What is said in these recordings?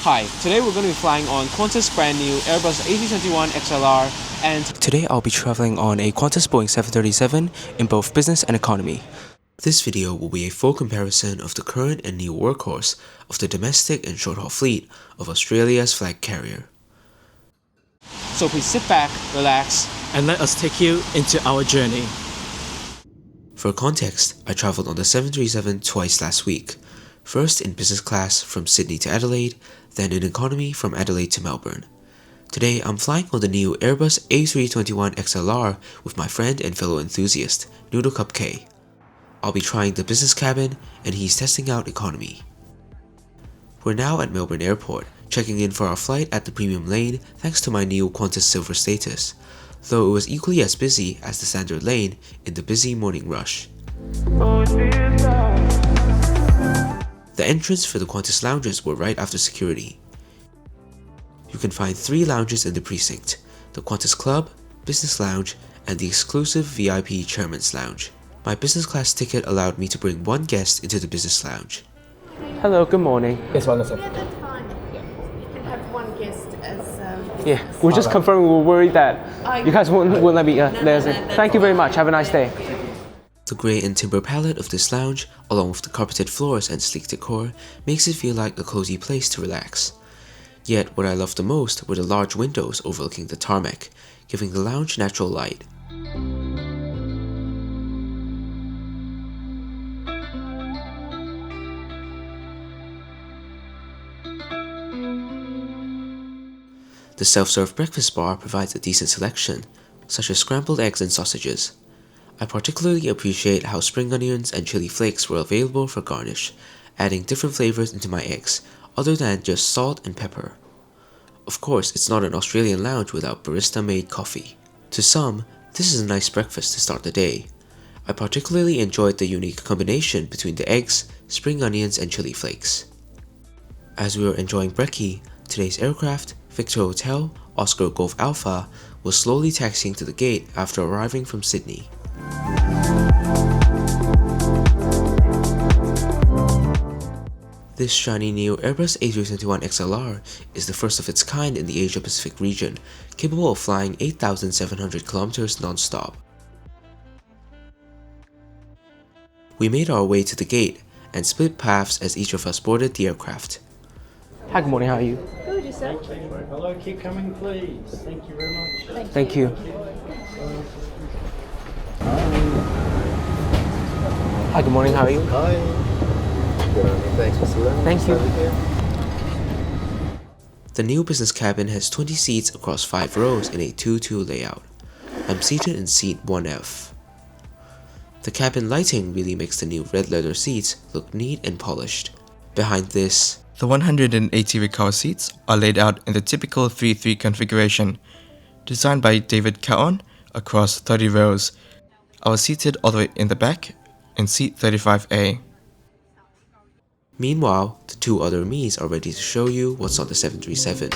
Hi, today we're going to be flying on Qantas' brand new Airbus A321XLR, and today I'll be traveling on a Qantas Boeing 737 in both business and economy. This video will be a full comparison of the current and new workhorse of the domestic and short-haul fleet of Australia's flag carrier. So please sit back, relax, and let us take you into our journey. For context, I traveled on the 737 twice last week. First in business class from Sydney to Adelaide, then in economy from Adelaide to Melbourne. Today I'm flying on the new Airbus A321XLR with my friend and fellow enthusiast, Noodle Cup K. I'll be trying the business cabin and he's testing out economy. We're now at Melbourne Airport, checking in for our flight at the premium lane thanks to my new Qantas Silver status, though it was equally as busy as the standard lane in the busy morning rush. The entrance for the Qantas lounges were right after security. You can find 3 lounges in the precinct: the Qantas Club, Business Lounge, and the exclusive VIP Chairman's Lounge. My business class ticket allowed me to bring 1 guest into the Business Lounge. Hello, good morning. Yes, one second. That's fine. Yeah. You can have 1 guest as Yeah, we're just confirming. We're worried that you guys won't let me let us in. Thank you very much. Have a nice day. The grey and timber palette of this lounge, along with the carpeted floors and sleek decor, makes it feel like a cozy place to relax. Yet what I loved the most were the large windows overlooking the tarmac, giving the lounge natural light. The self-serve breakfast bar provides a decent selection, such as scrambled eggs and sausages. I particularly appreciate how spring onions and chili flakes were available for garnish, adding different flavors into my eggs, other than just salt and pepper. Of course, it's not an Australian lounge without barista-made coffee. To some, this is a nice breakfast to start the day. I particularly enjoyed the unique combination between the eggs, spring onions, and chili flakes. As we were enjoying brekkie, today's aircraft, Victor Hotel, Oscar Golf Alpha, was slowly taxiing to the gate after arriving from Sydney. This shiny new Airbus A321XLR is the first of its kind in the Asia Pacific region, capable of flying 8,700 kilometers non-stop. We made our way to the gate and split paths as each of us boarded the aircraft. Hi, good morning, how are you? good, yourself. Hello, keep coming please. Thank you very much. Thank you. Hi, good morning, how are you? Hi. Good morning. Thanks, Mr. Leung. Thank you. The new business cabin has 20 seats across 5 rows in a 2-2 layout. I'm seated in seat 1F. The cabin lighting really makes the new red leather seats look neat and polished. Behind this, the 180 recoil seats are laid out in the typical 3-3 configuration, designed by David Caon across 30 rows. I was seated all the way in the back in seat 35A. Meanwhile, the 2 other me's are ready to show you what's on the 737.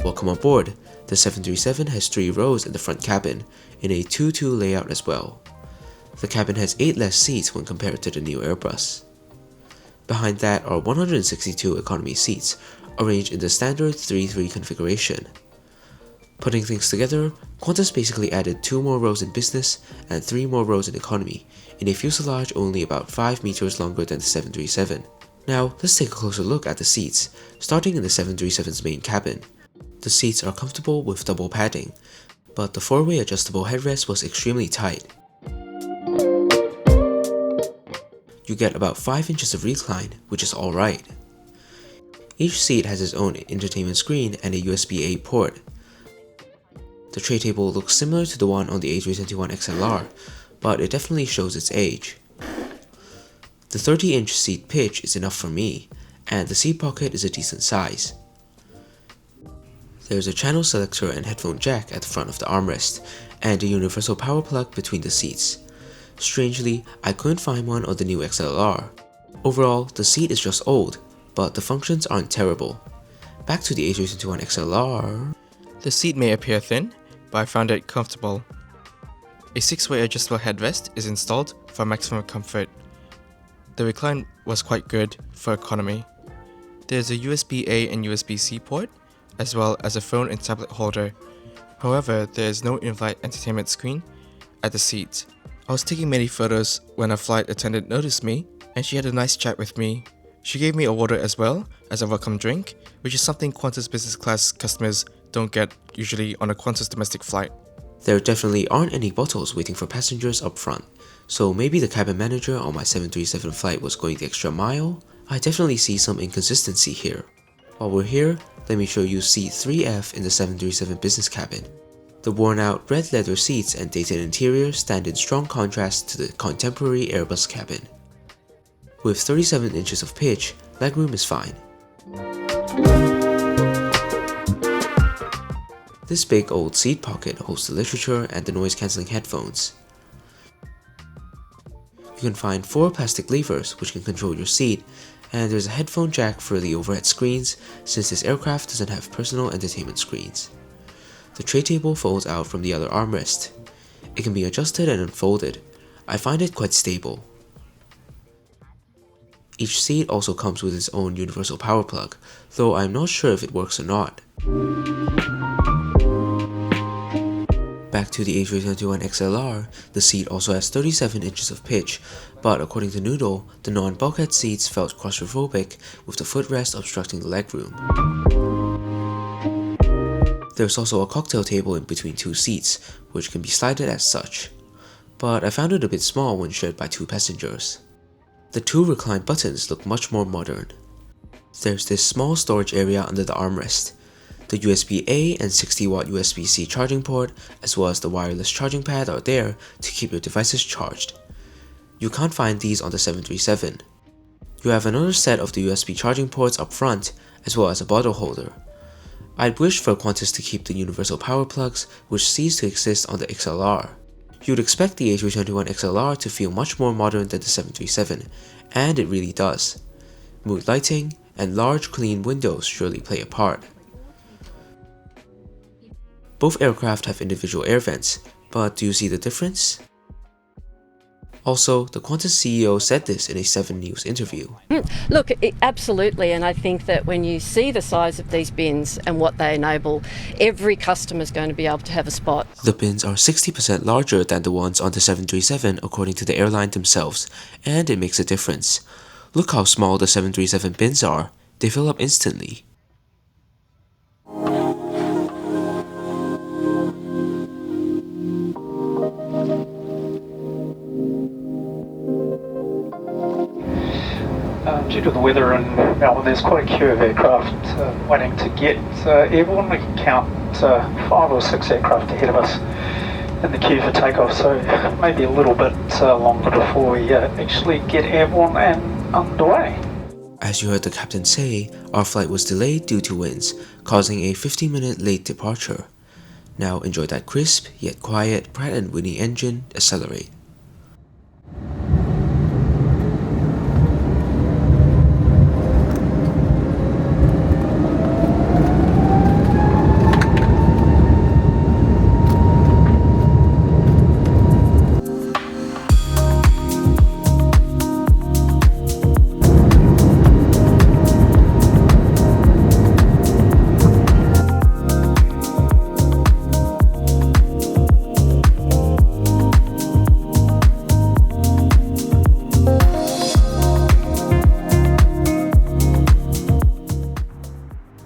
Welcome aboard. The 737 has 3 rows in the front cabin, in a 2-2 layout as well. The cabin has 8 less seats when compared to the new Airbus. Behind that are 162 economy seats, arranged in the standard 3-3 configuration. Putting things together, Qantas basically added 2 more rows in business and 3 more rows in economy, in a fuselage only about 5 meters longer than the 737. Now, let's take a closer look at the seats, starting in the 737's main cabin. The seats are comfortable with double padding, but the 4-way adjustable headrest was extremely tight. You get about 5 inches of recline, which is alright. Each seat has its own entertainment screen and a USB-A port. The tray table looks similar to the one on the A321XLR, but it definitely shows its age. The 30-inch seat pitch is enough for me, and the seat pocket is a decent size. There's a channel selector and headphone jack at the front of the armrest, and a universal power plug between the seats. Strangely, I couldn't find one on the new XLR. Overall, the seat is just old, but the functions aren't terrible. Back to the A321XLR. The seat may appear thin, but I found it comfortable. A 6-way adjustable headrest is installed for maximum comfort. The recline was quite good for economy. There's a USB-A and USB-C port, as well as a phone and tablet holder. However, there is no in-flight entertainment screen at the seat. I was taking many photos when a flight attendant noticed me, and she had a nice chat with me. She gave me a water as well as a welcome drink, which is something Qantas business class customers don't get usually on a Qantas domestic flight. There definitely aren't any bottles waiting for passengers up front, so maybe the cabin manager on my 737 flight was going the extra mile? I definitely see some inconsistency here. While we're here, let me show you seat 3F in the 737 business cabin. The worn out red leather seats and dated interior stand in strong contrast to the contemporary Airbus cabin. With 37 inches of pitch, legroom is fine. This big old seat pocket holds the literature and the noise cancelling headphones. You can find 4 plastic levers which can control your seat, and there's a headphone jack for the overhead screens since this aircraft doesn't have personal entertainment screens. The tray table folds out from the other armrest. It can be adjusted and unfolded. I find it quite stable. Each seat also comes with its own universal power plug, though I'm not sure if it works or not. Back to the A321XLR, the seat also has 37 inches of pitch, but according to Noodle, the non-bulkhead seats felt claustrophobic with the footrest obstructing the legroom. There's also a cocktail table in between 2 seats, which can be slided as such, but I found it a bit small when shared by 2 passengers. The 2 recline buttons look much more modern. There's this small storage area under the armrest. The USB-A and 60-watt USB-C charging port, as well as the wireless charging pad are there to keep your devices charged. You can't find these on the 737. You have another set of the USB charging ports up front, as well as a bottle holder. I'd wish for Qantas to keep the universal power plugs, which ceased to exist on the XLR. You'd expect the A321XLR to feel much more modern than the 737, and it really does. Mood lighting and large clean windows surely play a part. Both aircraft have individual air vents, but do you see the difference? Also, the Qantas CEO said this in a 7 News interview. Look, absolutely, and I think that when you see the size of these bins and what they enable, every customer is going to be able to have a spot. The bins are 60% larger than the ones on the 737 according to the airline themselves, and it makes a difference. Look how small the 737 bins are, they fill up instantly. Due to the weather in Melbourne, there's quite a queue of aircraft waiting to get airborne. We can count 5 or 6 aircraft ahead of us in the queue for takeoff, so maybe a little bit longer before we actually get airborne and underway. As you heard the captain say, our flight was delayed due to winds, causing a 15-minute late departure. Now enjoy that crisp, yet quiet Pratt & Whitney engine accelerate.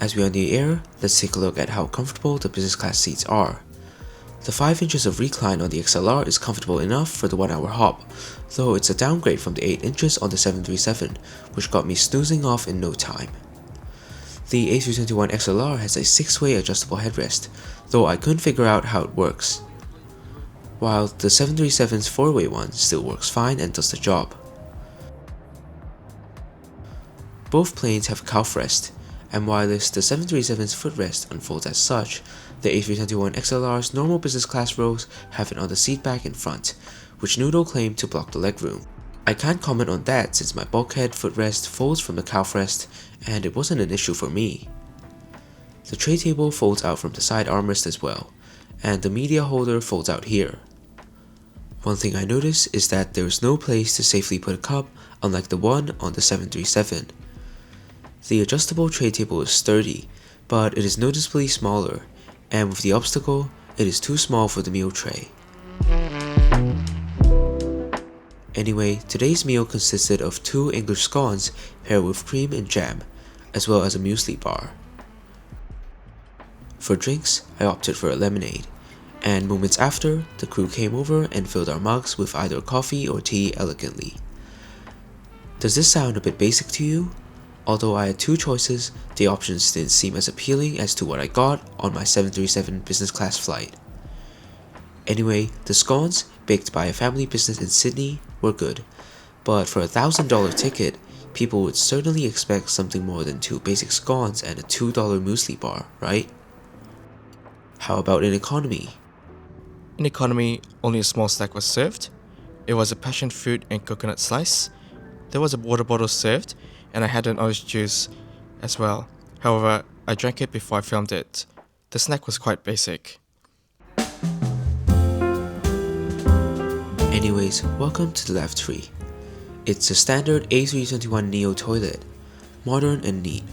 As we are in the air, let's take a look at how comfortable the business class seats are. The 5 inches of recline on the XLR is comfortable enough for the 1-hour hop, though it's a downgrade from the 8 inches on the 737, which got me snoozing off in no time. The A321XLR has a 6-way adjustable headrest, though I couldn't figure out how it works, while the 737's 4-way one still works fine and does the job. Both planes have a calf rest, and whilst the 737's footrest unfolds as such, the A321XLR's normal business class rows have it on the seat back in front, which Noodle claimed to block the legroom. I can't comment on that since my bulkhead footrest folds from the calf rest and it wasn't an issue for me. The tray table folds out from the side armrest as well, and the media holder folds out here. One thing I noticed is that there is no place to safely put a cup, unlike the one on the 737. The adjustable tray table is sturdy, but it is noticeably smaller, and with the obstacle, it is too small for the meal tray. Anyway, today's meal consisted of 2 English scones paired with cream and jam, as well as a muesli bar. For drinks, I opted for a lemonade, and moments after, the crew came over and filled our mugs with either coffee or tea elegantly. Does this sound a bit basic to you? Although I had 2 choices, the options didn't seem as appealing as to what I got on my 737 business class flight. Anyway, the scones, baked by a family business in Sydney, were good, but for a $1,000 ticket, people would certainly expect something more than 2 basic scones and a $2 muesli bar, right? How about in economy? In economy, only a small snack was served. It was a passion fruit and coconut slice. There was a water bottle served, and I had an orange juice as well. However, I drank it before I filmed it. The snack was quite basic. Anyways, welcome to the Lavatory. It's a standard A321neo toilet, modern and neat,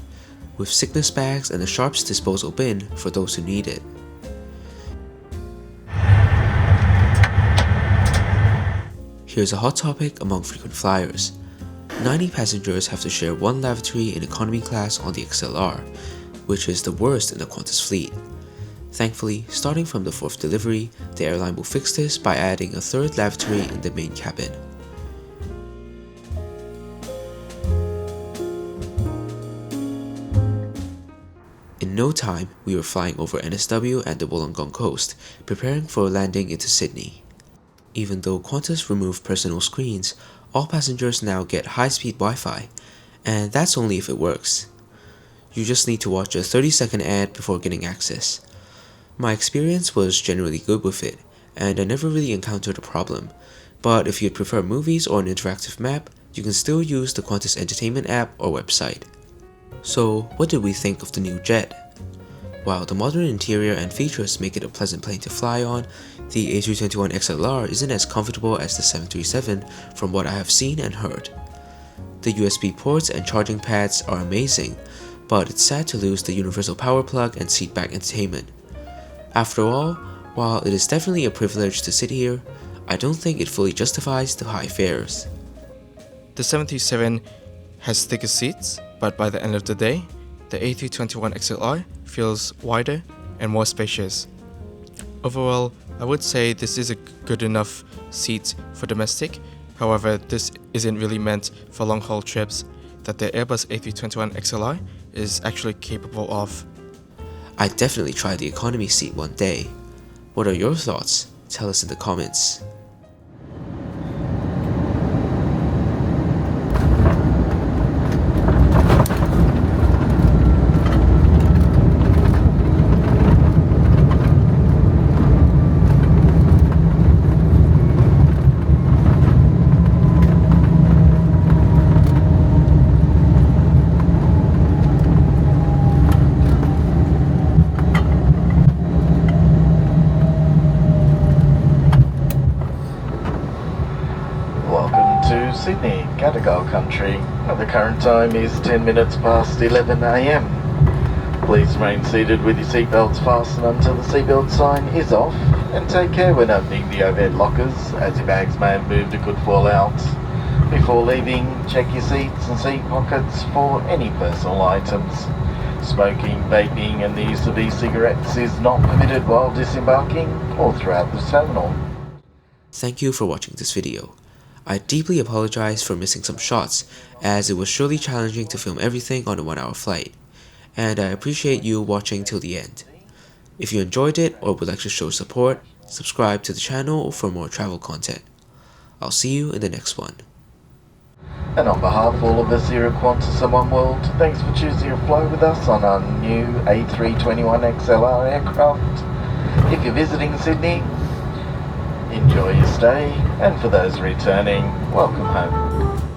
with sickness bags and a sharps disposal bin for those who need it. Here's a hot topic among frequent flyers. 90 passengers have to share one lavatory in economy class on the XLR, which is the worst in the Qantas fleet. Thankfully, starting from the 4th delivery, the airline will fix this by adding a 3rd lavatory in the main cabin. In no time, we were flying over NSW and the Wollongong coast, preparing for a landing into Sydney. Even though Qantas removed personal screens, all passengers now get high-speed Wi-Fi, and that's only if it works. You just need to watch a 30-second ad before getting access. My experience was generally good with it, and I never really encountered a problem, but if you'd prefer movies or an interactive map, you can still use the Qantas Entertainment app or website. So, what did we think of the new jet? While the modern interior and features make it a pleasant plane to fly on, the A321XLR isn't as comfortable as the 737 from what I have seen and heard. The USB ports and charging pads are amazing, but it's sad to lose the universal power plug and seatback entertainment. After all, while it is definitely a privilege to sit here, I don't think it fully justifies the high fares. The 737 has thicker seats, but by the end of the day, the A321XLR feels wider and more spacious. Overall, I would say this is a good enough seat for domestic. However, this isn't really meant for long-haul trips that the Airbus A321XLR is actually capable of. I'd definitely try the economy seat one day. What are your thoughts? Tell us in the comments. Sydney, Gadigal country. The current time is 10 minutes past 11 AM. Please remain seated with your seatbelts fastened until the seatbelt sign is off, and take care when opening the overhead lockers, as your bags may have moved or could fall out. Before leaving, check your seats and seat pockets for any personal items. Smoking, vaping and the use of e-cigarettes is not permitted while disembarking or throughout the terminal. Thank you for watching this video. I deeply apologize for missing some shots, as it was surely challenging to film everything on a 1-hour flight, and I appreciate you watching till the end. If you enjoyed it or would like to show support, subscribe to the channel for more travel content. I'll see you in the next one. And on behalf of all of us here at Qantas and One World, thanks for choosing to fly with us on our new A321XLR aircraft. If you're visiting Sydney, enjoy your stay, and for those returning, welcome home.